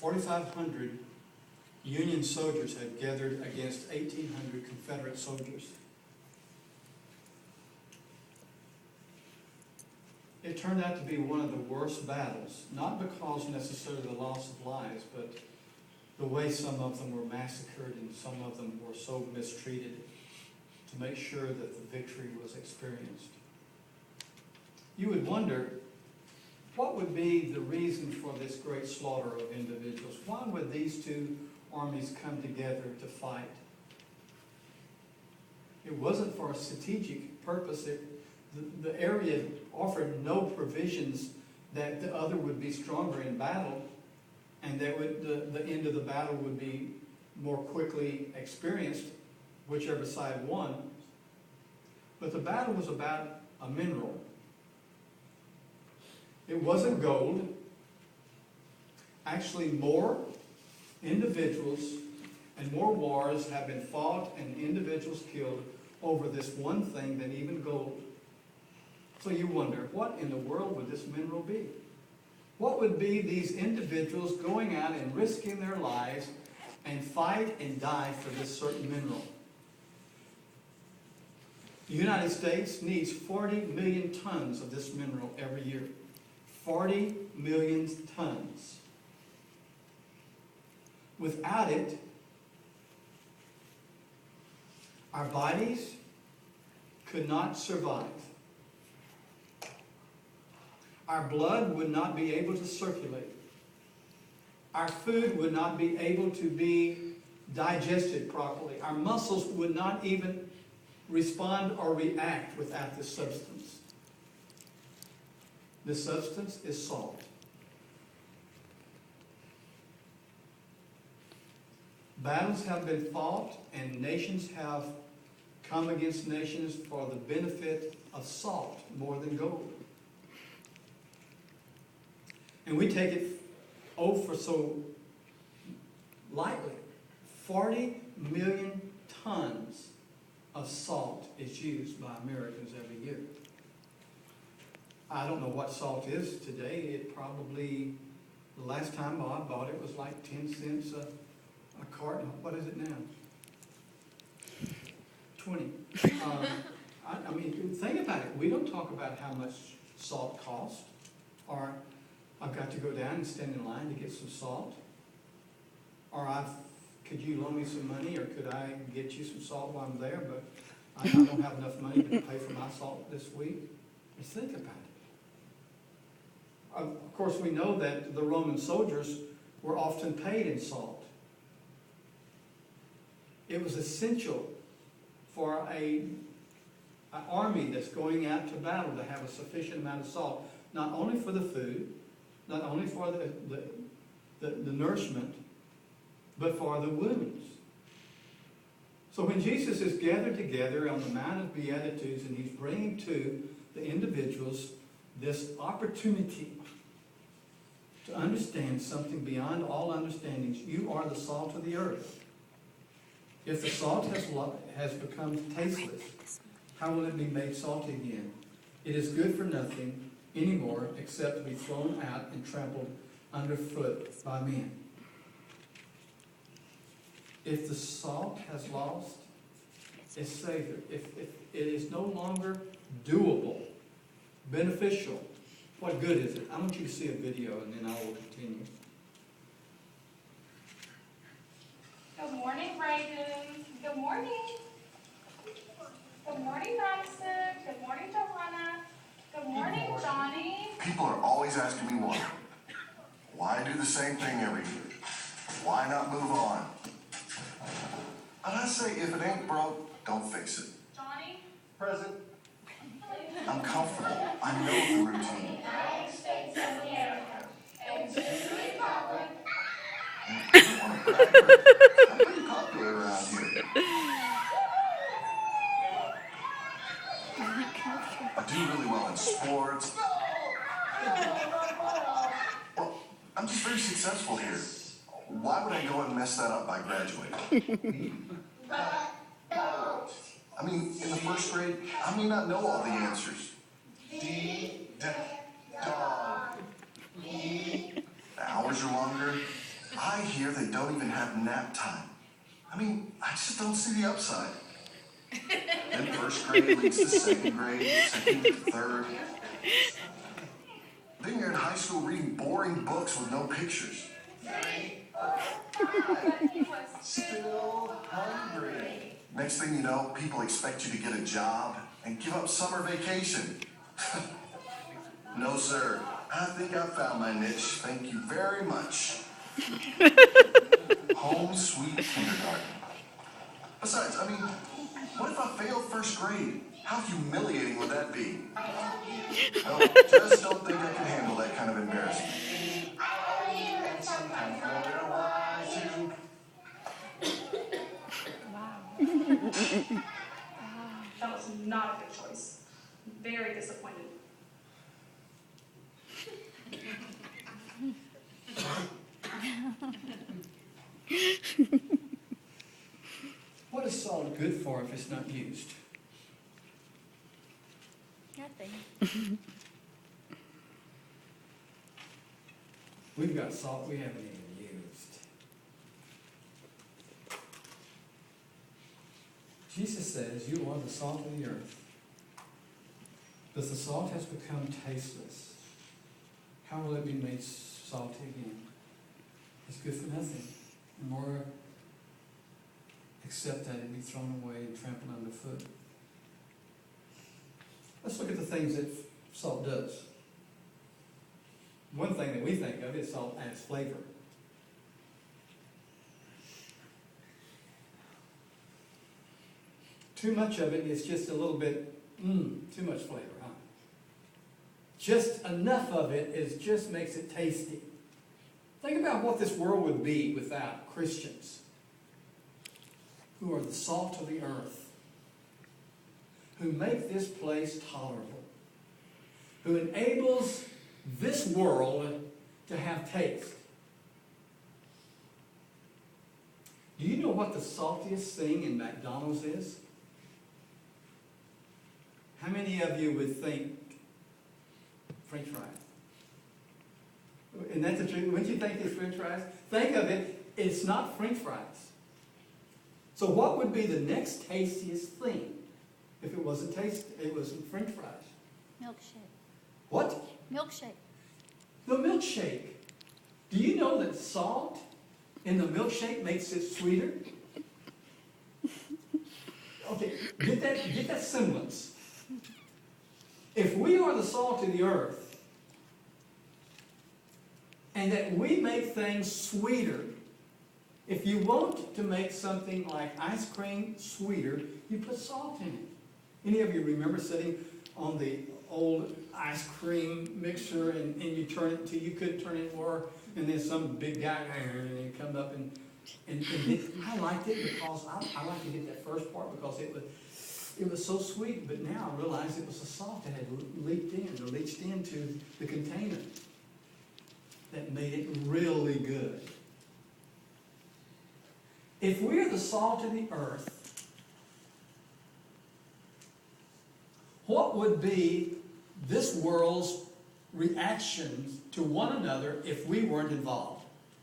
4,500 Union soldiers had gathered against 1,800 Confederate soldiers. It turned out to be one of the worst battles, not because necessarily the loss of lives, but the way some of them were massacred and some of them were so mistreated to make sure that the victory was experienced. You would wonder, what would be the reason for this great slaughter of individuals? Why would these two armies come together to fight? It wasn't for a strategic purpose. The area offered no provisions that the other would be stronger in battle and that the end of the battle would be more quickly experienced, whichever side won. But the battle was about a mineral. It wasn't gold. Actually, more individuals and more wars have been fought and individuals killed over this one thing than even gold. So you wonder, what in the world would this mineral be? What would be these individuals going out and risking their lives and fight and die for this certain mineral? The United States needs 40 million tons of this mineral every year. 40 million tons. Without it, our bodies could not survive. Our blood would not be able to circulate. Our food would not be able to be digested properly. Our muscles would not even respond or react without this substance. This substance is salt. Battles have been fought and nations have come against nations for the benefit of salt more than gold. And we take it for so lightly. 40 million tons of salt is used by Americans every year. I don't know what salt is today. It probably, the last time I bought it was like 10 cents a carton. What is it now? 20. I mean, think about it. We don't talk about how much salt costs, or I've got to go down and stand in line to get some salt, or could you loan me some money, or could I get you some salt while I'm there, but I don't have enough money to pay for my salt this week. Just think about it. Of course, we know that the Roman soldiers were often paid in salt. It was essential for an army that's going out to battle to have a sufficient amount of salt, not only for the food, not only for the nourishment, but for the wounds. So when Jesus is gathered together on the Mount of Beatitudes and he's bringing to the individuals this opportunity to understand something beyond all understandings, you are the salt of the earth. If the salt has become tasteless, how will it be made salty again? It is good for nothing anymore except to be thrown out and trampled underfoot by men. If the salt has lost its savor, if it is no longer doable, beneficial, what good is it? I want you to see a video and then I will continue. Good morning, Brayden. Good morning. Good morning, Madison. Good morning, Johanna. Good morning, Johnny. People are always asking me why. Why do the same thing every year? Why not move on? And I say, if it ain't broke, don't fix it. Johnny? Present. I'm comfortable. I know the routine. United States of America. And to the republic. I'm pretty popular around here. I do really well in sports. Well, I'm just very successful here. Why would I go and mess that up by graduating? I mean, in the first grade, I may not know all the answers. D, dog, E. The hours are longer. here they don't even have nap time. I mean, I just don't see the upside. Then first grade leads to second grade, second to third. Then you're in high school reading boring books with no pictures. Still hungry. Next thing you know, people expect you to get a job and give up summer vacation. No, sir. I think I found my niche. Thank you very much. Home sweet kindergarten. Besides, I mean, what if I failed first grade? How humiliating would that be? No, just don't think I can handle that kind of embarrassment. That was not a good choice. Very disappointed. What is salt good for if it's not used? Nothing. We've got salt we haven't even used. Jesus says, you are the salt of the earth. But the salt has become tasteless. How will it be made salty again? It's good for nothing. And more except that it be thrown away and trampled underfoot. Let's look at the things that salt does. One thing that we think of is salt adds flavor. Too much of it is just a little bit, too much flavor, huh? Just enough of it just makes it tasty. Think about what this world would be without Christians, who are the salt of the earth, who make this place tolerable, who enables this world to have taste. Do you know what the saltiest thing in McDonald's is? How many of you would think French fries? And that's the truth. Wouldn't you think it's French fries? Think of it, it's not French fries. So what would be the next tastiest thing if it wasn't French fries? Milkshake. What? Milkshake. The milkshake. Do you know that salt in the milkshake makes it sweeter? Okay, get that semblance. If we are the salt of the earth, and that we make things sweeter, if you want to make something like ice cream sweeter, you put salt in it. Any of you remember sitting on the old ice cream mixer and you turn it until you couldn't turn it more, and then some big guy and he come up and I liked it because I liked to get that first part because it was so sweet, but now I realize it was the salt that had leached into the container that made it really good. If we're the salt of the earth, what would be this world's reactions to one another if we weren't involved?